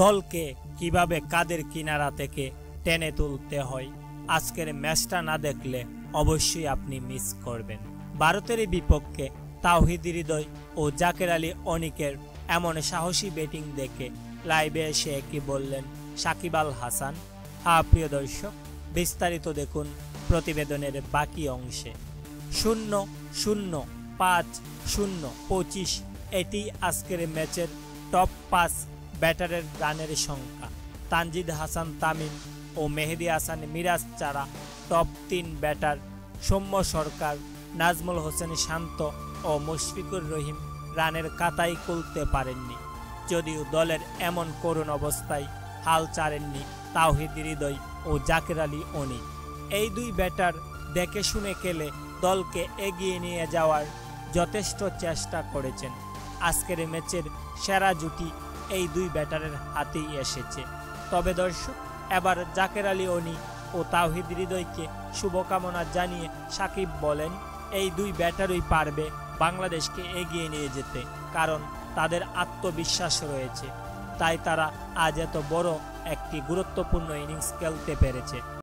দলকে কিভাবে কাদের কিনারা থেকে টেনে তুলতে হয় আজকের ম্যাচটা না দেখলে অবশ্যই আপনি মিস করবেন। ভারতের বিপক্ষে তাওহিদ হৃদয় ও জাকের আলী অনিকের এমন সাহসী ব্যাটিং দেখে লাইভে এসে কি বললেন সাকিব আল হাসান। হ্যাঁ প্রিয় দর্শক, বিস্তারিত দেখুন প্রতিবেদনের বাকি অংশে। 0-0-5-0-25 এটি আজকের ম্যাচের টপ 5 ব্যাটারের রানের সংখ্যা। তানজিদ হাসান তামিম ও মেহেদী হাসান মিরাজ ছাড়া টপ 3 ব্যাটার সৌম্য সরকার, নাজমুল হোসেন শান্ত ও মুশফিকুর রহিম রানের কাতাই খুলতে পারেননি। যদিও দলের এমন করুণ অবস্থায় হাল ছাড়েননি তাওহিদ হৃদয় ও জাকের আলী অনিক। এই দুই ব্যাটার দেখে শুনে খেলে দলকে এগিয়ে নিয়ে যাওয়ার যথেষ্ট চেষ্টা করেছেন। আজকের ম্যাচের সেরা জুটি এই দুই ব্যাটারের হাতেই এসেছে। তবে দর্শক, এবার জাকের আলী অনিক ও তাওহিদ হৃদয়কে শুভকামনা জানিয়ে সাকিব বলেন, এই দুই ব্যাটারই পারবে বাংলাদেশকে এগিয়ে নিয়ে যেতে, কারণ তাদের আত্মবিশ্বাস রয়েছে, তাই তারা আজ এত বড় একটি গুরুত্বপূর্ণ ইনিংস খেলতে পেরেছে।